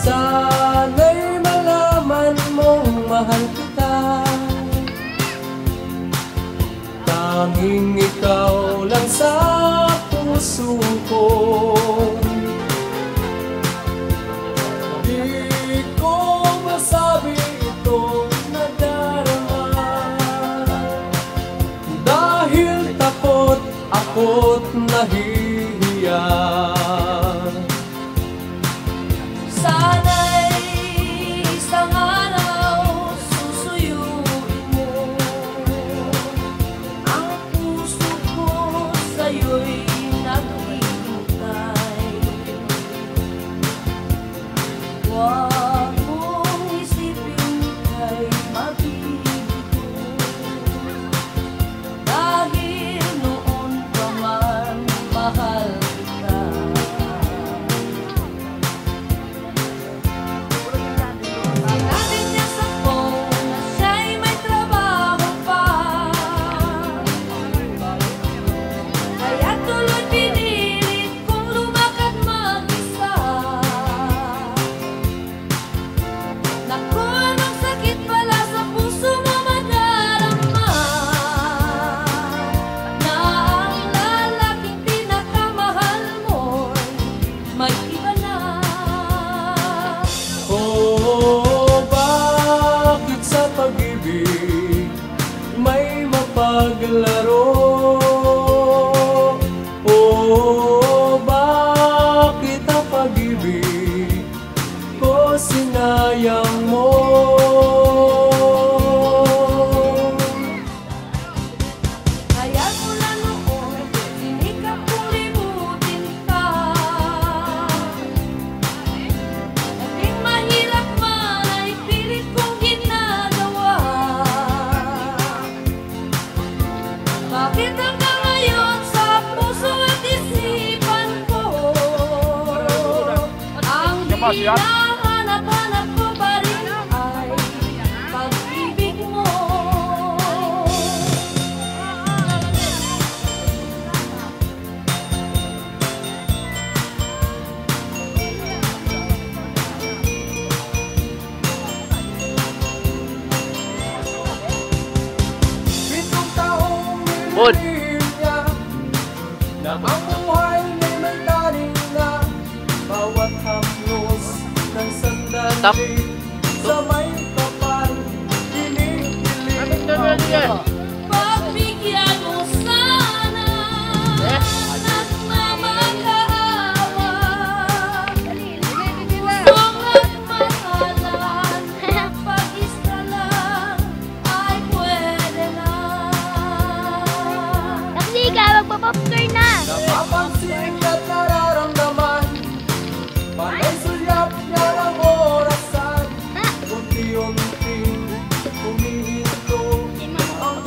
Sana'y malaman mong mahal kita. Tanging ikaw lang sa puso ko. Di ko masabi itong nadarama, dahil takot ako't nahihiya. Sana'y isang araw susuyuin mo ang puso ko, sa'yo'y naghihintay. Huwag mong isipin kay mabibig ko, dahil noon pa man mahal kita. Sinabi niya sa phone na siya'y may trabaho pa, kaya tuloy pinilit kong lumakad mag-isa. Naku, anong sakit pala sa puso mo madarama, na ang lalaking pinakamahal mo'y may iba na. Oh, bakit sa pag-ibig may mapaglaro? Oh, bakit ang pag-ibig ko sinayang mo? Kaya mula noon, sinikap kong limutin ka. Naging mahirap man ay pilit kong ginagawa. Bakit hanggang ngayon sa puso at isipan ko ang hinahanap-hanap ko pa rin ay pag-ibig mo. Pitong taong Bon. nililihim niya na ang buhay ay may taning na bawat haplos ng sandali sa may kapal dinidilig ako. Pagbigyan mo sana ng mamagkaawa, gustong nagmahalan, pag-isa lang ay pwede na. Kasi ka, magpa-popcorn na. Napapansin at nararamdaman, panay sulyap niya ng orasan, unti-unting humihinto ang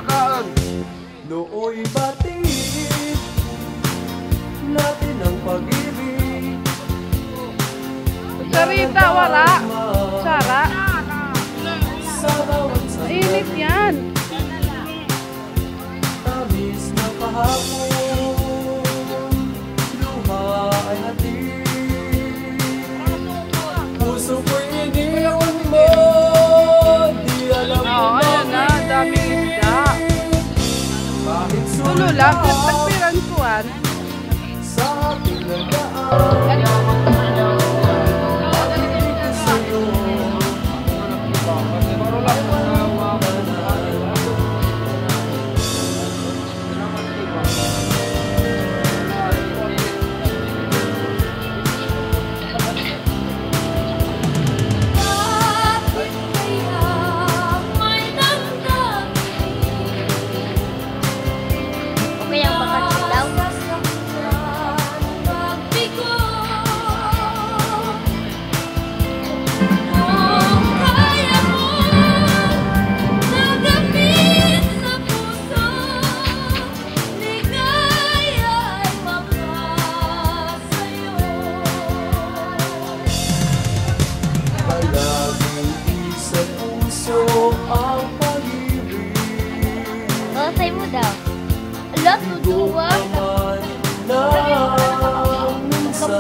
kakaan. Nooy batid natin ang pag-ibig. Sarita, wala. Sara. Sa bawat Init yan. tamis na kahapon, luha ay hatid. Puso ko'y iniwan mo, di alam mo Ayan na, daming isda. kahit Tulo lang, nagpiransuan. sa ating nagaan. Sa'yo Bakit kaya may damdamin? Okay ang makasilaw. Pagbigo. Kung kaya mo nagapit sa puso, ligaya ay mapasa'yo. palaging isa't puso ang pag-ibig. Say mo daw. Ala, tuduwa. Dumaman ng minsan.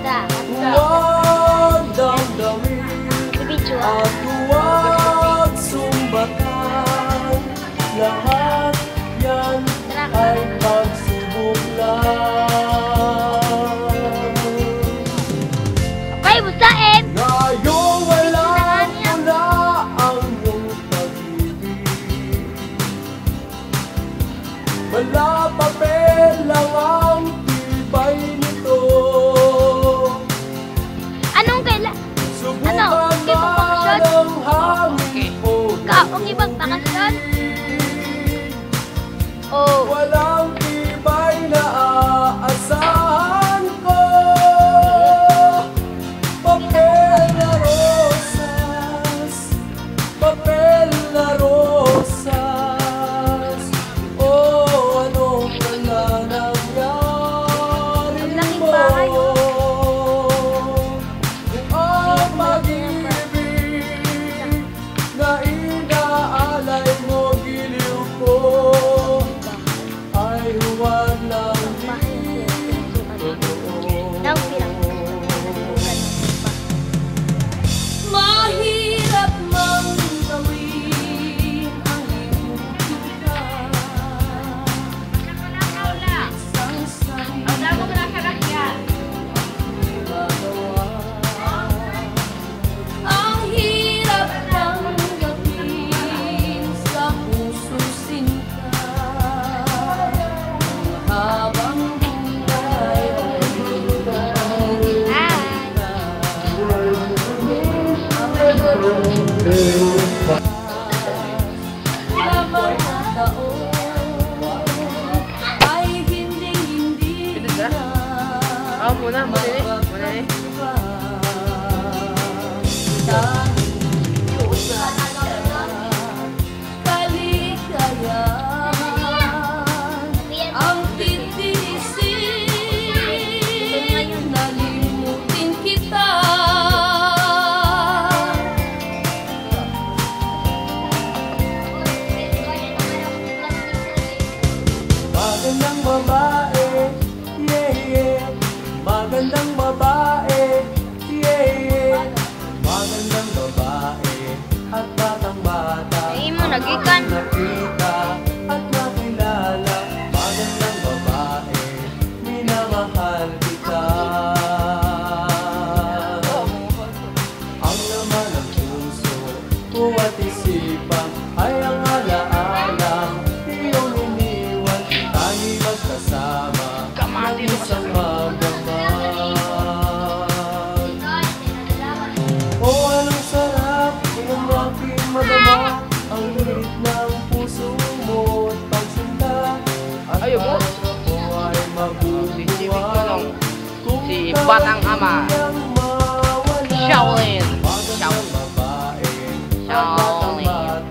Da. Huwag damdamin Video. at huwag sumbatan. Lahat yan ay pagsubok lang. Okay, busain. Ngayong walang wala ang iyong pag-ibig. Wala papel lang ang tibay nito. Anong kaila? Subukan Ibang bakasyon? man ang hangin o Kaong ibang bakasyon? Oh. walang tibay na aasahan ko. Papel na rosas, papel na rosas. Oh, ano pala nangyari Laking mo? bahay. Ang pag-ibig na inaalay mo, giliw ko ay huwag lang Nang bilang. Mahirap mang gawin ang iyong kita. Sangsang magagawa. Ang hirap ng gawin sa puso sinta. Habang buhay ay lamang ang taon ay hindi na Muna eh. Kaligayahan ang titiisin, nalimutin kita. Magandang babae, yeah, yeah. Magandang babae, yeah, yeah. Magandang babae at batang bata. Ay mo, nagikan. Nakita at nakilala. Magandang babae, minamahal kita. Ang laman ng puso ko at isipan ay ang alaala iyong iniwan. Tayo'y magkasama ng isang magdamag. Oh, anong sarap ng aking madama, ang hirit ng puso mo at pagsinta. At Ayaw mo? parang ako ay mabubuhay kung Si Batang Ama. kailangang mawala. Shaolin. Magandang babae at batang Shaolin. bata.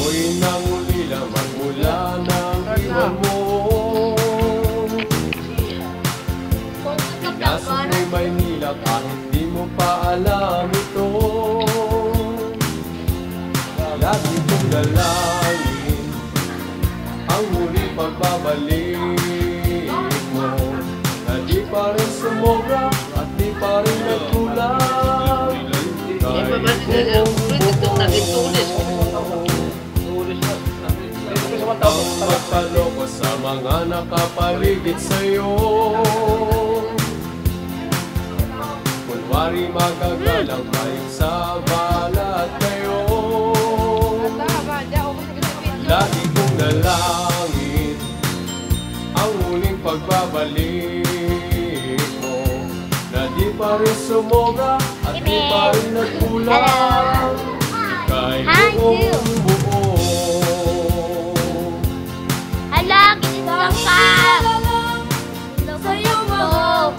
Ako'y nangulila magmula ng iwan mo. Pinasok mo'y Maynila kahit di mo pa alam ito. Lagi kong dalangin ang muling pagbabalik mo, na di pa rin sumobra at di pa rin nagkulang. Kahit ang magpaloko sa mga nakapaligid sa'yo, kunwari magagalang kayo sa balat kayo. Lagi kong dalangin ang muling pagbabalik mo, na di pa rin sumobra at di pa rin nagkulang. Kahit buong buo. Hala, kinisang ka! Sa'yo mahal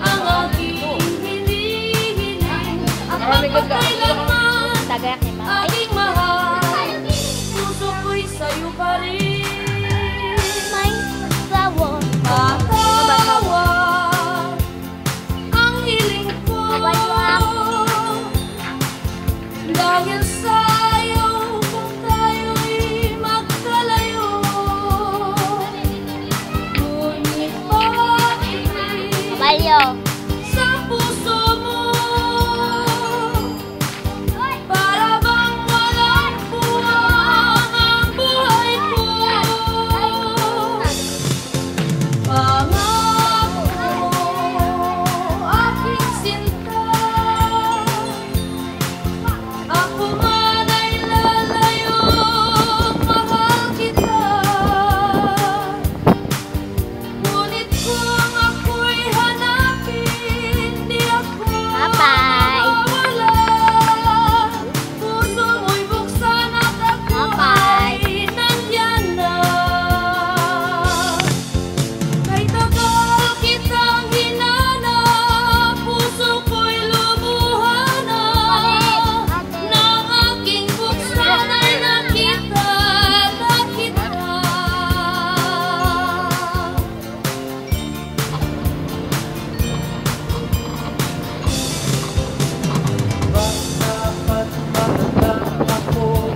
ang aking hinihiling. At magpakailanman Tagayak ni Mama. aking mahal, puso ko'y sa'yo pa rin. May sawo. Patawa ang hiling ko, dahil sa'yo kung tayo'y magkalayo. Ngunit bakit Mayo. sa puso mo para bang walang buwang ang buhay ko? Pangako, aking sinta, ako man ay lalayo, mahal kita. Ngunit kung ako'y hanapin, di ako Bye-bye. mawawala. Puso mo'y buksan at ako Bye-bye. ay nandyan na. Kay tagal kitang hinanap, puso ko'y lumuha na. Nang aking buksan ay nakita na kita. Bakit matanda ako?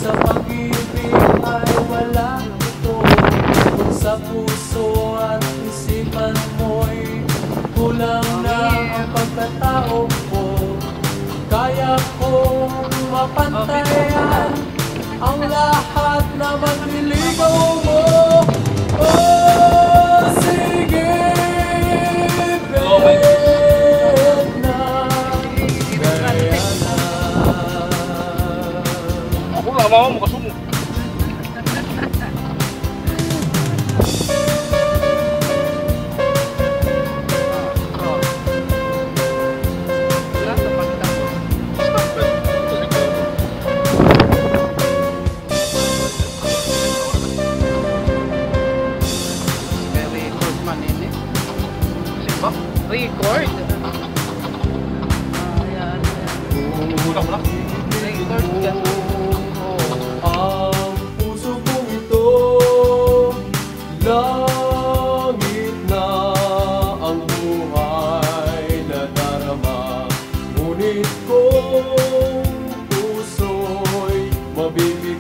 Sa pag-ibig ay wala ito. Kung sa puso at isipan mo'y kulang na ang pagkatao ko, kaya kong mapantayan ang lahat na magliligaw mo. Oh, sige, bet na, kaya na. Ako nga, mama mo kasumo. Record. Kulang mo lang. Record ka. Ang puso kong ito, langit na ang buhay na darama. Ngunit kung puso'y mabibigyan